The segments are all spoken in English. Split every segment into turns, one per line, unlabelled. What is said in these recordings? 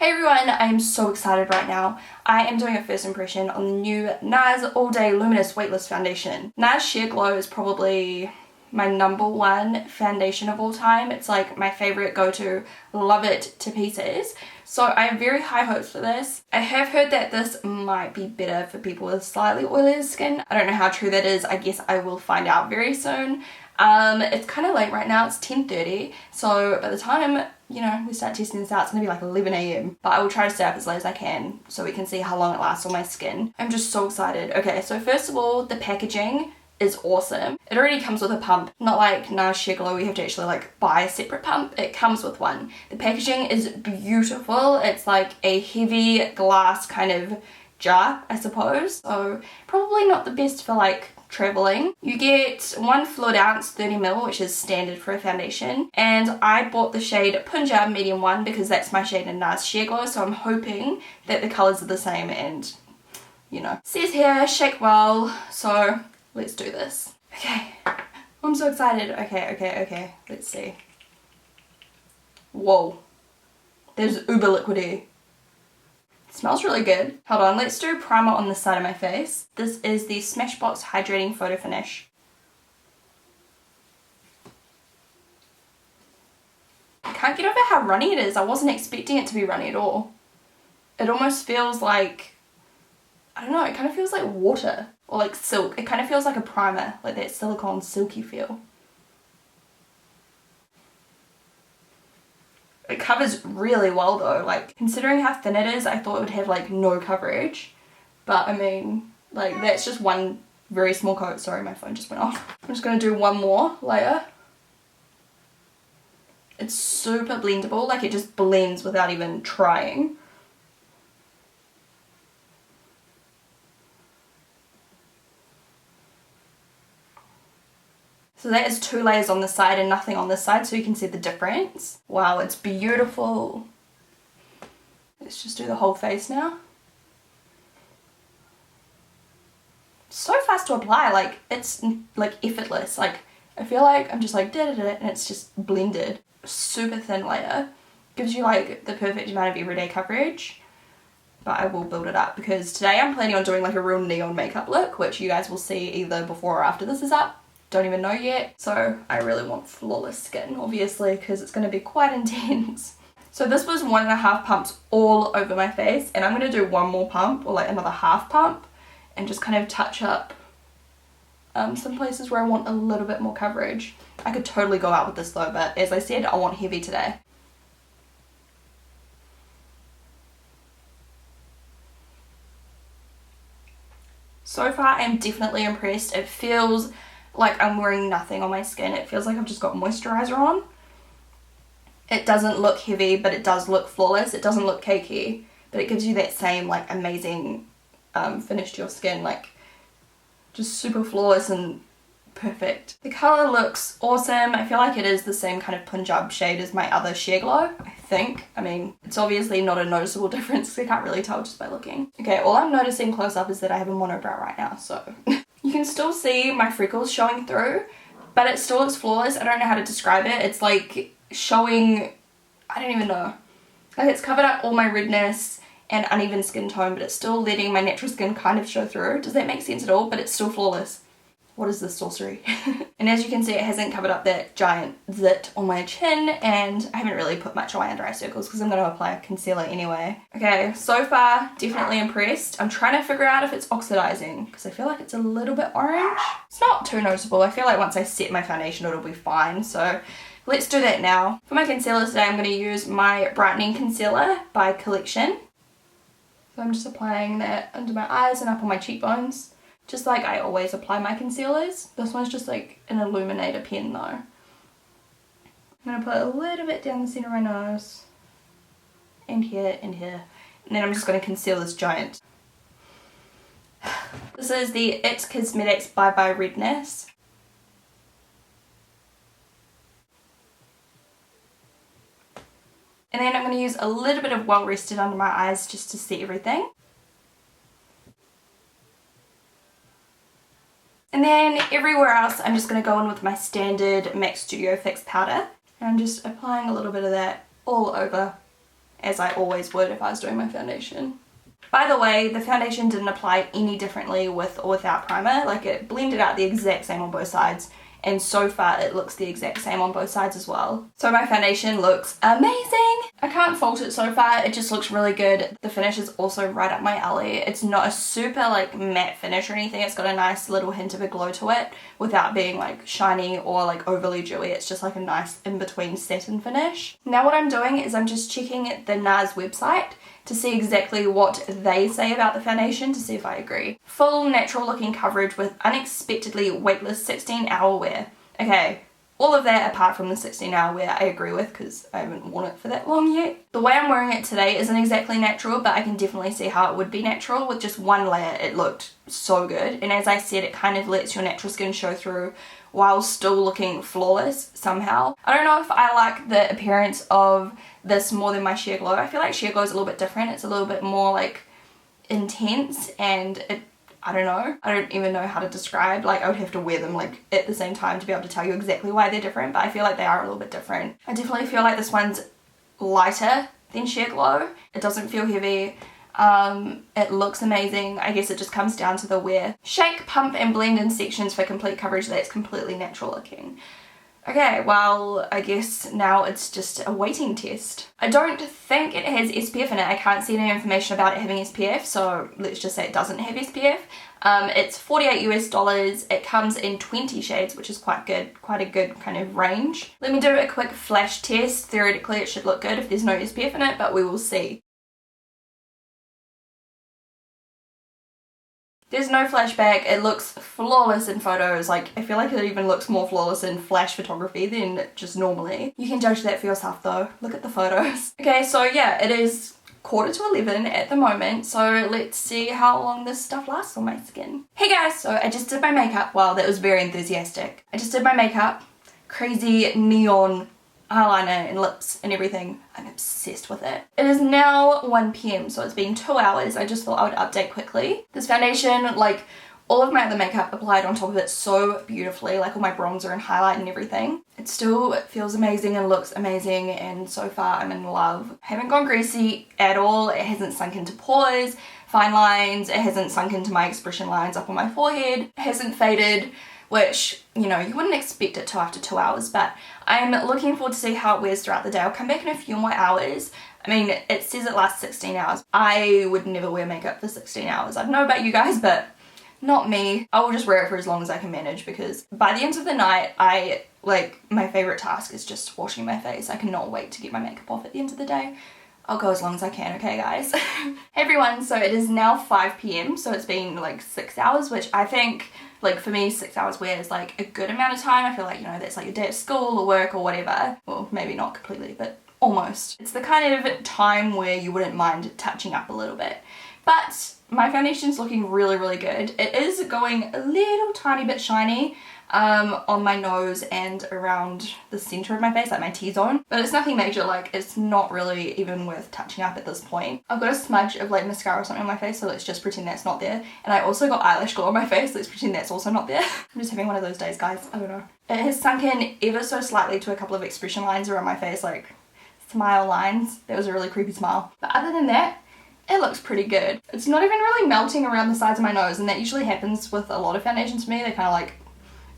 Hey everyone, I am so excited right now. I am doing a first impression on the new NARS All Day Luminous Weightless Foundation. NARS Sheer Glow is probably my #1 foundation of all time. It's like my favorite go-to, love it to pieces. So I have very high hopes for this. I have heard that this might be better for people with slightly oilier skin. I don't know how true that is. I guess I will find out very soon. It's kind of late right now, it's 10:30, so by the time, we start testing this out, it's gonna be like 11 AM. But I will try to stay up as late as I can so we can see how long it lasts on my skin. I'm just so excited. Okay, so first of all, the packaging is awesome. It already comes with a pump, not like NARS Sheer Glow, we have to actually like buy a separate pump. It comes with one. The packaging is beautiful. It's like a heavy glass kind of jar, I suppose. So probably not the best for like traveling. You get 1 fluid ounce 30ml, which is standard for a foundation, and I bought the shade Punjab Medium 1 because that's my shade in NARS Sheer Glow, so I'm hoping that the colours are the same and it says here shake well, so let's do this. Okay, I'm so excited. Okay, let's see. Whoa, there's uber liquidy. It smells really good. Hold on, let's do primer on the side of my face. This is the Smashbox Hydrating Photo Finish. I can't get over how runny it is. I wasn't expecting it to be runny at all. It almost feels like, I don't know, it kind of feels like water or like silk. It kind of feels like a primer, like that silicone silky feel. It covers really well though, like considering how thin it is, I thought it would have like no coverage, but I mean, like that's just one very small coat. Sorry, my phone just went off. I'm just going to do one more layer. It's super blendable, like it just blends without even trying. So that is 2 layers on the side and nothing on this side, so you can see the difference. Wow, it's beautiful. Let's just do the whole face now. So fast to apply, like it's like effortless. Like I feel like I'm just like da-da-da and it's just blended. Super thin layer. Gives you like the perfect amount of everyday coverage. But I will build it up because today I'm planning on doing like a real neon makeup look, which you guys will see either before or after this is up. Don't even know yet. So I really want flawless skin, obviously, because it's going to be quite intense. So this was 1.5 pumps all over my face, and I'm going to do one more pump or like another half pump and just kind of touch up some places where I want a little bit more coverage. I could totally go out with this though, but as I said, I want heavy today. So far I'm definitely impressed. It feels like I'm wearing nothing on my skin. It feels like I've just got moisturizer on. It doesn't look heavy, but it does look flawless. It doesn't look cakey, but it gives you that same like amazing finish to your skin, like just super flawless and perfect. The colour looks awesome. I feel like it is the same kind of Punjab shade as my other Sheer Glow, I think. I mean, it's obviously not a noticeable difference because I can't really tell just by looking. Okay, all I'm noticing close up is that I have a monobrow right now, so you can still see my freckles showing through, but it still looks flawless. I don't know how to describe it. It's like showing, I don't even know. Like it's covered up all my redness and uneven skin tone, but it's still letting my natural skin kind of show through. Does that make sense at all? But it's still flawless. What is this sorcery? And as you can see, it hasn't covered up that giant zit on my chin, and I haven't really put much on my under eye circles because I'm going to apply a concealer anyway. Okay, so far, definitely impressed. I'm trying to figure out if it's oxidizing because I feel like it's a little bit orange. It's not too noticeable. I feel like once I set my foundation, it'll be fine. So let's do that now. For my concealer today, I'm going to use my Brightening Concealer by Collection. So I'm just applying that under my eyes and up on my cheekbones, just like I always apply my concealers. This one's just like an illuminator pen though. I'm going to put a little bit down the centre of my nose, and here, and here. And then I'm just going to conceal this giant. This is the It Cosmetics Bye Bye Redness. And then I'm going to use a little bit of Well Rested under my eyes just to set everything. And then everywhere else I'm just going to go in with my standard MAC Studio Fix powder. And I'm just applying a little bit of that all over as I always would if I was doing my foundation. By the way, the foundation didn't apply any differently with or without primer. Like, it blended out the exact same on both sides, and so far it looks the exact same on both sides as well. So my foundation looks amazing! I can't fault it so far, it just looks really good. The finish is also right up my alley. It's not a super like matte finish or anything, it's got a nice little hint of a glow to it without being like shiny or like overly dewy. It's just like a nice in-between satin finish. Now what I'm doing is I'm just checking the NARS website to see exactly what they say about the foundation to see if I agree. Full natural looking coverage with unexpectedly weightless 16-hour wear. Okay, all of that apart from the 16-hour wear I agree with because I haven't worn it for that long yet. The way I'm wearing it today isn't exactly natural, but I can definitely see how it would be natural. With just one layer it looked so good, and as I said, it kind of lets your natural skin show through while still looking flawless somehow. I don't know if I like the appearance of this more than my Sheer Glow. I feel like Sheer Glow is a little bit different. It's a little bit more like intense, and I don't know. I don't even know how to describe. Like, I would have to wear them like at the same time to be able to tell you exactly why they're different, but I feel like they are a little bit different. I definitely feel like this one's lighter than Sheer Glow. It doesn't feel heavy. It looks amazing. I guess it just comes down to the wear. Shake, pump and blend in sections for complete coverage that's completely natural looking. Okay, well, I guess now it's just a waiting test. I don't think it has SPF in it. I can't see any information about it having SPF, so let's just say it doesn't have SPF. It's $48 US. It comes in 20 shades, which is quite good, quite a good kind of range. Let me do a quick flash test. Theoretically, it should look good if there's no SPF in it, but we will see. There's no flashback. It looks flawless in photos. Like, I feel like it even looks more flawless in flash photography than just normally. You can judge that for yourself though. Look at the photos. Okay, so yeah, it is 10:45 at the moment, so let's see how long this stuff lasts on my skin. Hey guys, so I just did my makeup. Wow, that was very enthusiastic. I just did my makeup. Crazy neon eyeliner and lips and everything. I'm obsessed with it. It is now 1 PM, so it's been 2 hours. I just thought I would update quickly. This foundation, like all of my other makeup applied on top of it so beautifully, like all my bronzer and highlight and everything. It still feels amazing and looks amazing, and so far I'm in love. I haven't gone greasy at all. It hasn't sunk into pores, fine lines. It hasn't sunk into my expression lines up on my forehead. It hasn't faded, which, you know, you wouldn't expect it till after 2 hours, but I'm looking forward to see how it wears throughout the day. I'll come back in a few more hours. I mean, it says it lasts 16 hours. I would never wear makeup for 16 hours. I don't know about you guys, but not me. I will just wear it for as long as I can manage, because by the end of the night, my favorite task is just washing my face. I cannot wait to get my makeup off at the end of the day. I'll go as long as I can, okay guys? Hey everyone, so it is now 5 PM, so it's been like 6 hours, which I think, like for me, 6 hours wear is like a good amount of time. I feel like, you know, that's like your day at school or work or whatever. Well, maybe not completely, but almost. It's the kind of time where you wouldn't mind touching up a little bit. But my foundation's looking really, really good. It is going a little tiny bit shiny on my nose and around the center of my face, like my T-zone, but it's nothing major. Like, it's not really even worth touching up at this point. I've got a smudge of like mascara or something on my face, so let's just pretend that's not there. And I also got eyelash glue on my face, let's pretend that's also not there. I'm just having one of those days, guys. I don't know. It has sunk in ever so slightly to a couple of expression lines around my face, like smile lines. That was a really creepy smile. But other than that, it looks pretty good. It's not even really melting around the sides of my nose, and that usually happens with a lot of foundations for me. They kind of like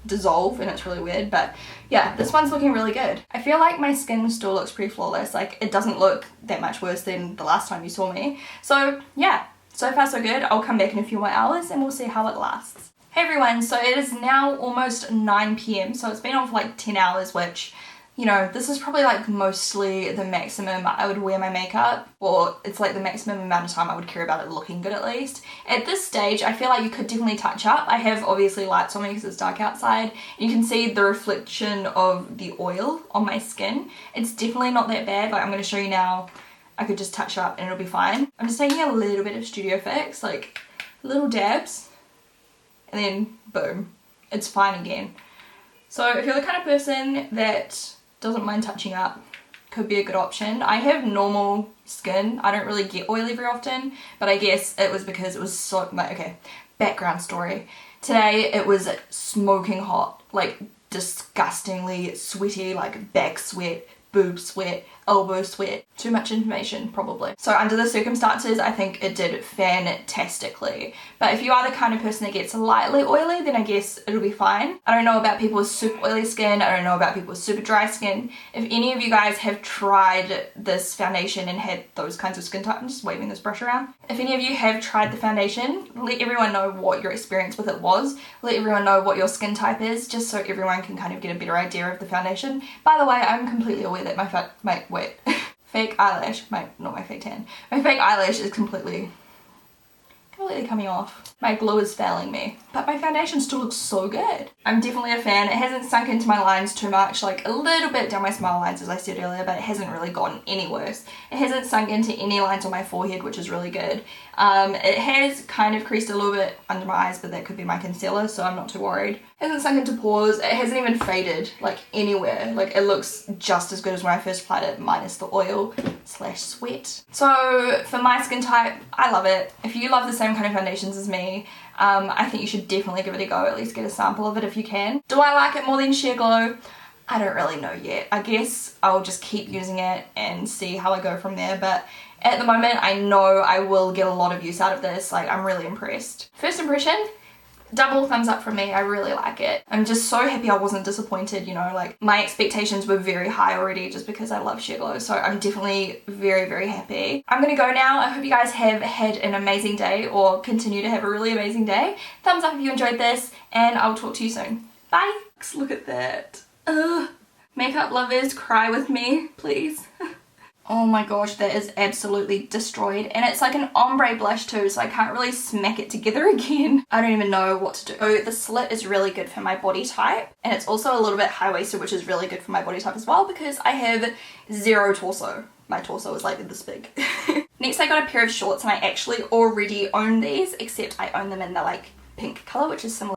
dissolve and it's really weird, but yeah, this one's looking really good. I feel like my skin still looks pretty flawless. Like, it doesn't look that much worse than the last time you saw me. So yeah, so far so good. I'll come back in a few more hours and we'll see how it lasts. Hey everyone, so it is now almost 9 PM, so it's been on for like 10 hours, which, you know, this is probably like mostly the maximum I would wear my makeup, or it's like the maximum amount of time I would care about it looking good at least. At this stage, I feel like you could definitely touch up. I have obviously lights on me because it's dark outside. You can see the reflection of the oil on my skin. It's definitely not that bad. Like, I'm going to show you now. I could just touch up and it'll be fine. I'm just taking a little bit of Studio Fix, like little dabs, and then boom, it's fine again. So if you're the kind of person that doesn't mind touching up, could be a good option. I have normal skin. I don't really get oily very often, but I guess it was because it was so, okay, background story. Today it was smoking hot, like disgustingly sweaty, like back sweat, boob sweat, elbow sweat. Too much information, probably. So under the circumstances, I think it did fantastically. But if you are the kind of person that gets lightly oily, then I guess it'll be fine. I don't know about people with super oily skin. I don't know about people with super dry skin. If any of you guys have tried this foundation and had those kinds of skin type, I'm just waving this brush around. If any of you have tried the foundation, let everyone know what your experience with it was. Let everyone know what your skin type is, just so everyone can kind of get a better idea of the foundation. By the way, I'm completely aware that my fake eyelash, not my fake tan, my fake eyelash is completely coming off. My glue is failing me, but my foundation still looks so good. I'm definitely a fan. It hasn't sunk into my lines too much, like a little bit down my smile lines as I said earlier, but it hasn't really gotten any worse. It hasn't sunk into any lines on my forehead, which is really good. It has kind of creased a little bit under my eyes, but that could be my concealer, so I'm not too worried. It hasn't sunk into pores. It hasn't even faded like anywhere. Like it looks just as good as when I first applied it, minus the oil / sweat. So for my skin type, I love it. If you love the same kind of foundations as me, I think you should definitely give it a go, at least get a sample of it if you can. Do I like it more than Sheer Glow? I don't really know yet. I guess I'll just keep using it and see how I go from there, but at the moment I know I will get a lot of use out of this. Like, I'm really impressed. First impression, double thumbs up from me. I really like it. I'm just so happy I wasn't disappointed, you know, like my expectations were very high already just because I love Sheer Glow, so I'm definitely very, very happy. I'm gonna go now. I hope you guys have had an amazing day or continue to have a really amazing day. Thumbs up if you enjoyed this, and I'll talk to you soon. Bye. Look at that. Ugh. Makeup lovers, cry with me, please. Oh my gosh, that is absolutely destroyed. And it's like an ombre blush too, so I can't really smack it together again. I don't even know what to do. So the slit is really good for my body type, and it's also a little bit high-waisted, which is really good for my body type as well because I have zero torso. My torso is like this big. Next I got a pair of shorts, and I actually already own these, except I own them in the like pink color, which is similar